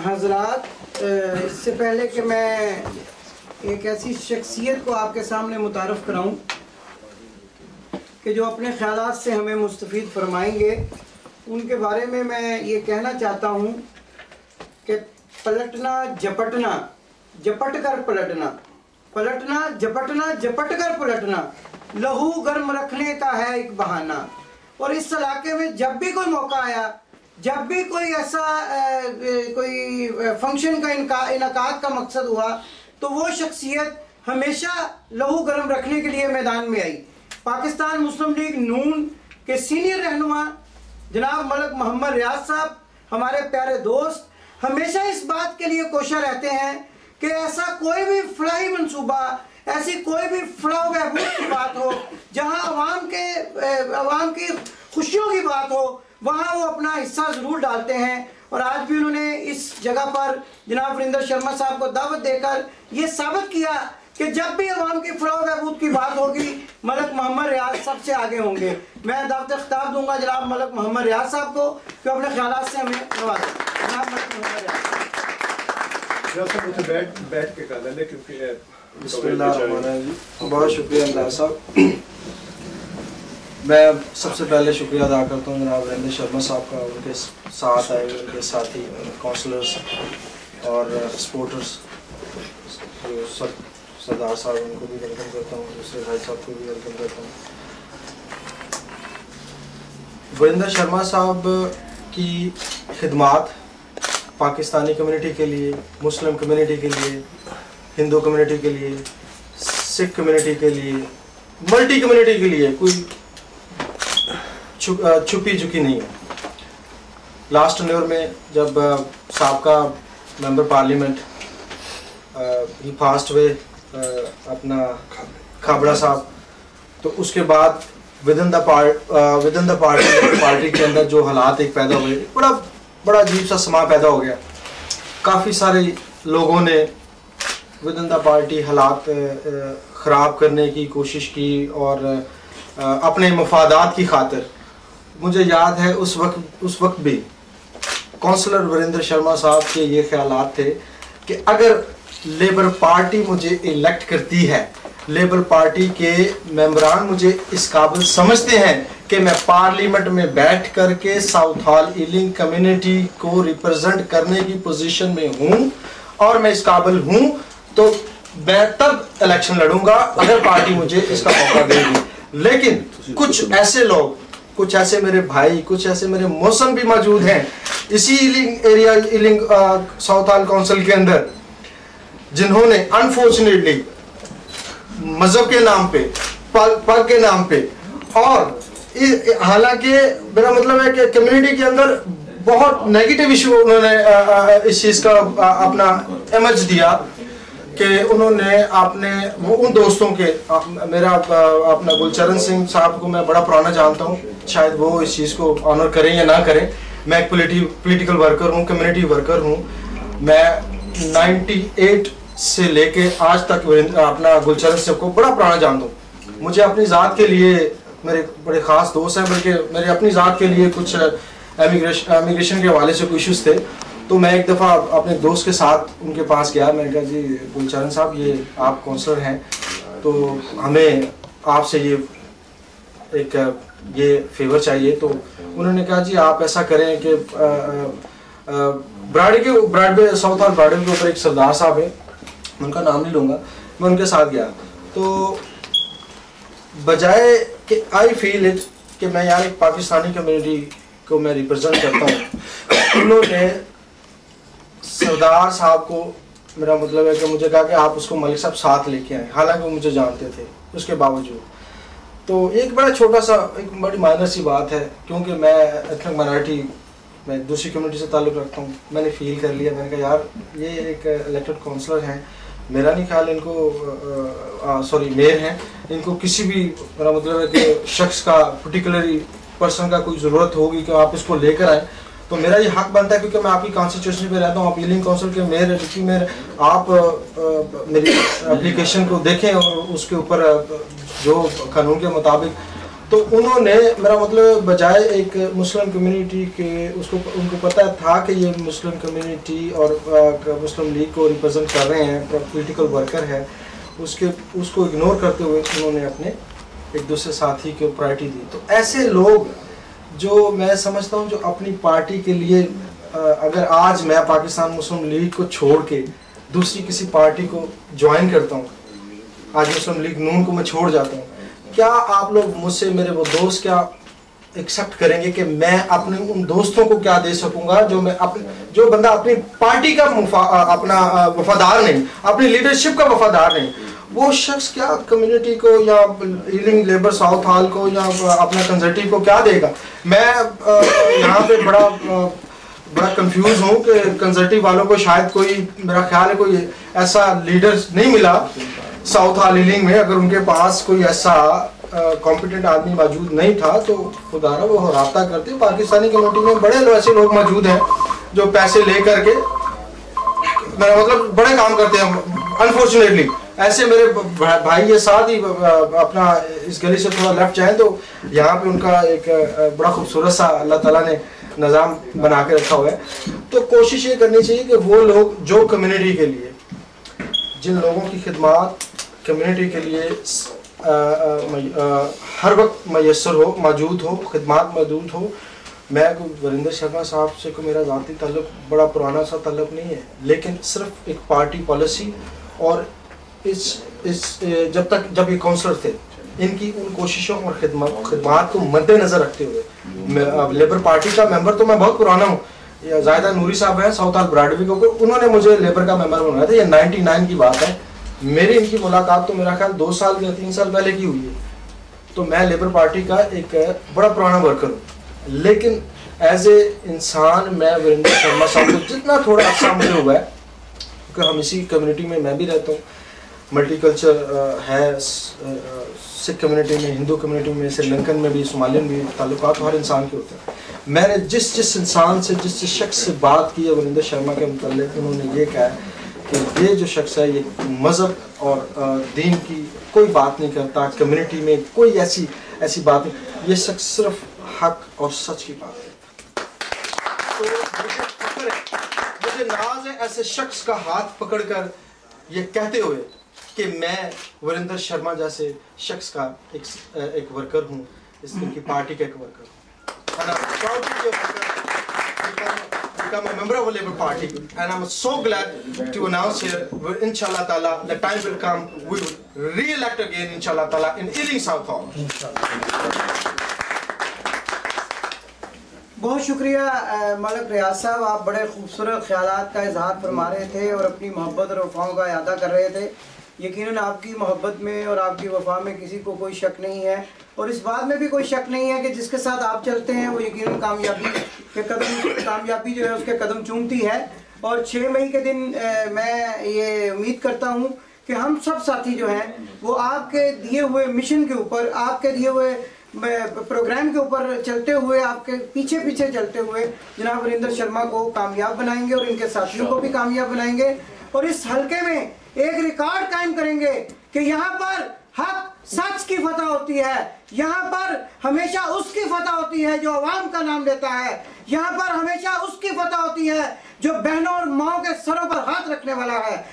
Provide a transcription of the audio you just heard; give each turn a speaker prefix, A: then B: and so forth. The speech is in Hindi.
A: हज़रात, इससे पहले कि मैं एक ऐसी शख्सियत को आपके सामने मुतारफ़ कराऊं कि जो अपने ख़यालात से हमें मुस्तफ़ीद फरमाएंगे, उनके बारे में मैं ये कहना चाहता हूँ कि पलटना झपटना, झपट कर पलटना, पलटना झपटना, झपट कर पलटना लहू गर्म रखने का है एक बहाना। और इस इलाके में जब भी कोई मौका आया, जब भी कोई ऐसा कोई फंक्शन का इनकाद का मकसद हुआ, तो वो शख्सियत हमेशा लहू गर्म रखने के लिए मैदान में आई। पाकिस्तान मुस्लिम लीग नून के सीनियर रहनुमा जनाब मलक मोहम्मद रियाज साहब, हमारे प्यारे दोस्त, हमेशा इस बात के लिए कोशिश रहते हैं कि ऐसा कोई भी फलाही मंसूबा, ऐसी कोई भी फलाह बहबूद की बात हो, जहां अवाम की खुशियों की बात हो, वहाँ वो अपना हिस्सा ज़रूर डालते हैं। और आज भी उन्होंने इस जगह पर जनाब वीरेंद्र शर्मा साहब को दावत देकर ये साबित किया कि जब भी अवाम की फलाह बहबूद की बात होगी, मलक मोहम्मद रियाज सबसे आगे होंगे। मैं दावत खिताब दूंगा जनाब मलक मोहम्मद रियाज साहब को कि अपने ख्यालात से हमें नवाजें। जनाब मलक मोहम्मद रियाज
B: बैठ के कर लें क्योंकि
C: बिस्मिल्लाह। बहुत शुक्रिया अंदाज साहब। मैं सबसे पहले शुक्रिया अदा करता हूँ जनाब वीरेंद्र शर्मा साहब का, उनके साथ आए हुए उनके साथी काउंसलर्स और सपोर्टर्स, सरदार साहब, उनको भी वेलकम करता हूँ, दूसरे भाई साहब को भी वेलकम करता हूँ। वीरेंद्र शर्मा साहब की खिदमात पाकिस्तानी कम्युनिटी के लिए, मुस्लिम कम्युनिटी के लिए, हिंदू कम्युनिटी के लिए, सिख कम्युनिटी के लिए, मल्टी कम्युनिटी के लिए कोई छुपी झुकी नहीं है। लास्ट टेन्योर में जब साबका मेंबर पार्लियामेंट ही पास्ट हुए अपना खाबड़ा साहब, तो उसके बाद विद इन द पार्टी के अंदर जो हालात एक पैदा हुए, बड़ा अजीब सा समा पैदा हो गया। काफ़ी सारे लोगों ने विद इन द पार्टी हालात ख़राब करने की कोशिश की और अपने मफादात की खातिर, मुझे याद है उस वक्त भी काउंसलर वीरेंद्र शर्मा साहब के ये ख्यालात थे कि अगर लेबर पार्टी मुझे इलेक्ट करती है, लेबर पार्टी के मेंबरान मुझे इस काबिल समझते हैं कि मैं पार्लियामेंट में बैठ करके साउथ हॉल ईलिंग कम्युनिटी को रिप्रेजेंट करने की पोजीशन में हूँ और मैं इस काबिल हूँ, तो मैं तब इलेक्शन लड़ूंगा अगर पार्टी मुझे इसका मौका देगी। लेकिन कुछ ऐसे लोग, कुछ ऐसे मेरे भाई, कुछ ऐसे मेरे मौसम भी मौजूद हैं इसी ईलिंग साउथ हॉल काउंसिल के अंदर, जिन्होंने अनफॉर्चुनेटली मजहब के नाम पे, पग के नाम पे, और हालांकि मेरा मतलब है कि कम्युनिटी के अंदर बहुत नेगेटिव इशू उन्होंने इस चीज़ का अपना इमेज दिया कि उन्होंने अपने वो उन दोस्तों के, मेरा अपना गुलचरण सिंह साहब को मैं बड़ा पुराना जानता हूँ, शायद वो इस चीज़ को ऑनर करें या ना करें। मैं एक पॉलिटिकल वर्कर हूँ, कम्युनिटी वर्कर हूँ। मैं 98 से लेके आज तक अपना गुलचरण सिंह को बड़ा पुराना जानता हूँ। मुझे अपनी ज़ात के लिए मेरे बड़े ख़ास दोस्त हैं, बल्कि मेरे अपनी ज़ात के लिए कुछ इमिग्रेशन के हवाले से कुछ इशूज़ थे। तो मैं एक दफ़ा अपने दोस्त के साथ उनके पास गया, मैंने कहा जी गुलचरण साहब, ये आप काउंसलर हैं, तो हमें आपसे ये फेवर चाहिए। तो उन्होंने कहा जी आप ऐसा करें कि ब्राडवे साउथ हॉल ब्राडवे के ऊपर एक सरदार साहब है, उनका नाम नहीं लूँगा, मैं उनके साथ गया। तो बजाय कि आई फील इट कि मैं यार एक पाकिस्तानी कम्युनिटी को मैं रिप्रेजेंट करता हूँ, उन्होंने सरदार साहब को, मेरा मतलब है कि मुझे कहा कि आप उसको मलिक साहब साथ लेके आए, हालांकि वो मुझे जानते थे उसके बावजूद। तो एक बड़ा छोटा सा, एक बड़ी माइनर सी बात है, क्योंकि मैं एथनिक माइनॉरिटी, मैं दूसरी कम्युनिटी से ताल्लुक़ रखता हूँ, मैंने फील कर लिया, मैंने कहा यार ये एक इलेक्टेड काउंसलर हैं, मेरा नहीं ख्याल इनको सॉरी मेयर हैं, इनको किसी भी, मेरा मतलब है कि शख्स का, पर्टिकुलरली पर्सन का कोई ज़रूरत होगी कि आप इसको लेकर आएँ, तो मेरा ये हक बनता है क्योंकि मैं आपकी कॉन्स्टिट्यूशन पे रहता हूँ, आप ईलिंग काउंसिल के मेयर, डिप्टी मेयर, आप मेरी एप्लीकेशन को देखें और उसके ऊपर जो कानून के मुताबिक तो उन्होंने, मेरा मतलब, बजाय एक मुस्लिम कम्युनिटी के, उनको पता था कि ये मुस्लिम कम्युनिटी और मुस्लिम लीग को रिप्रेजेंट कर रहे हैं, पॉलिटिकल वर्कर है, उसको इग्नोर करते हुए उन्होंने अपने एक दूसरे साथी को प्रायोरिटी दी। तो ऐसे लोग जो मैं समझता हूँ, जो अपनी पार्टी के लिए, अगर आज मैं पाकिस्तान मुस्लिम लीग को छोड़ के दूसरी किसी पार्टी को ज्वाइन करता हूँ, आज मुस्लिम लीग नून को मैं छोड़ जाता हूँ, क्या आप लोग मुझसे, मेरे वो दोस्त, क्या एक्सेप्ट करेंगे कि मैं अपने उन दोस्तों को क्या दे सकूंगा जो बंदा अपनी पार्टी का अपना वफादार नहीं, अपनी लीडरशिप का वफादार नहीं, वो शख्स क्या कम्युनिटी को या हीलिंग लेबर साउथ हॉल को या अपना कंजर्वेटिव को क्या देगा? मैं यहाँ पे बड़ा कंफ्यूज हूँ कि कंजर्वेटिव वालों को शायद कोई, मेरा ख्याल है कोई ऐसा लीडर नहीं मिला साउथ हॉल हीलिंग में। अगर उनके पास कोई ऐसा कॉम्पिटेंट आदमी मौजूद नहीं था तो खुदारा वो राब्ता करते। पाकिस्तानी कम्युनिटी में बड़े ऐसे लोग मौजूद हैं जो पैसे ले करके, मेरा मतलब, बड़े काम करते हैं। अनफॉर्चुनेटली ऐसे मेरे भाई ये साथ ही अपना इस गली से थोड़ा लेफ्ट जाए तो यहाँ पे उनका एक बड़ा खूबसूरत सा अल्लाह ताला ने निज़ाम बना के रखा हुआ है। तो कोशिश ये करनी चाहिए कि वो लोग जो कम्युनिटी के लिए, जिन लोगों की खिदमत कम्युनिटी के लिए हर वक्त मैसर हो, मौजूद हो, खिदमत मौजूद हो। मैं वरिंदर शर्मा साहब से को मेरा ज़ाती तल्लुक़ बड़ा पुराना सा तल्लुक़ नहीं है, लेकिन सिर्फ एक पार्टी पॉलिसी और जब ये काउंसलर थे, इनकी उन कोशिशों और खिदमत को मद्देनज़र रखते हुए, लेबर पार्टी का मेंबर तो मैं बहुत पुराना हूँ। जायदा नूरी साहब हैं साउथ हॉल ब्रॉडवे को, उन्होंने मुझे लेबर का मेंबर बनाया था। ये 99 की बात है। मेरी इनकी मुलाकात तो मेरा ख्याल 2 साल या 3 साल पहले की हुई है। तो मैं लेबर पार्टी का एक बड़ा पुराना वर्कर हूँ, लेकिन एज ए इंसान मैं वरिंदर शर्मा साहब को जितना थोड़ा अच्छा मुझे हुआ है, क्योंकि हम इसी कम्युनिटी में मैं भी रहता हूँ, मल्टीकल्चर है, सिख कम्युनिटी में, हिंदू कम्युनिटी में, श्रीलंकन में भी, सोमालियन भी ताल्लुकात हर इंसान के होते हैं। मैंने जिस इंसान से, जिस शख्स से बात की है वरिंदर शर्मा के मुताल्लिक़, उन्होंने ये कहा है कि ये जो शख्स है ये मज़हब और दीन की कोई बात नहीं करता, कम्युनिटी में कोई ऐसी बात नहीं, ये शख्स सिर्फ हक और सच की बात है। तो मुझे नाज है ऐसे शख्स का हाथ पकड़कर ये कहते हुए कि मैं वरिंदर शर्मा जैसे शख्स का एक वर्कर हूँ, इसकी पार्टी का एक वर्कर हूँ। And I'm proud to be a worker, become a member of a Labour Party, and I'm so glad to announce here, inshallah ta'ala, the time will come, we will re-elect again, inshallah ta'ala, in Ealing South Hall.
A: बहुत शुक्रिया मलिक रियाज साहब, आप बड़े खूबसूरत ख्यालात का इजहार फरमा रहे थे और अपनी मोहब्बत और वफ़ाओं का अदा कर रहे थे। यकीनन आपकी मोहब्बत में और आपकी वफ़ा में किसी को कोई शक नहीं है, और इस बात में भी कोई शक नहीं है कि जिसके साथ आप चलते हैं वो यकीनन कामयाबी जो है उसके कदम चूमती है। और 6 मई के दिन मैं ये उम्मीद करता हूँ कि हम सब साथी जो हैं वो आपके दिए हुए मिशन के ऊपर, आपके दिए हुए प्रोग्राम के ऊपर चलते हुए, आपके पीछे पीछे चलते हुए जनाब वरिंदर शर्मा को कामयाब बनाएंगे और इनके साथियों को भी कामयाब बनाएंगे, और इस हल्के में एक रिकॉर्ड कायम करेंगे कि यहाँ पर हक सच की फतह होती है, यहाँ पर हमेशा उसकी फतह होती है जो अवाम का नाम लेता है, यहाँ पर हमेशा उसकी फतह होती है जो बहनों और माओं के सरों पर हाथ रखने वाला है।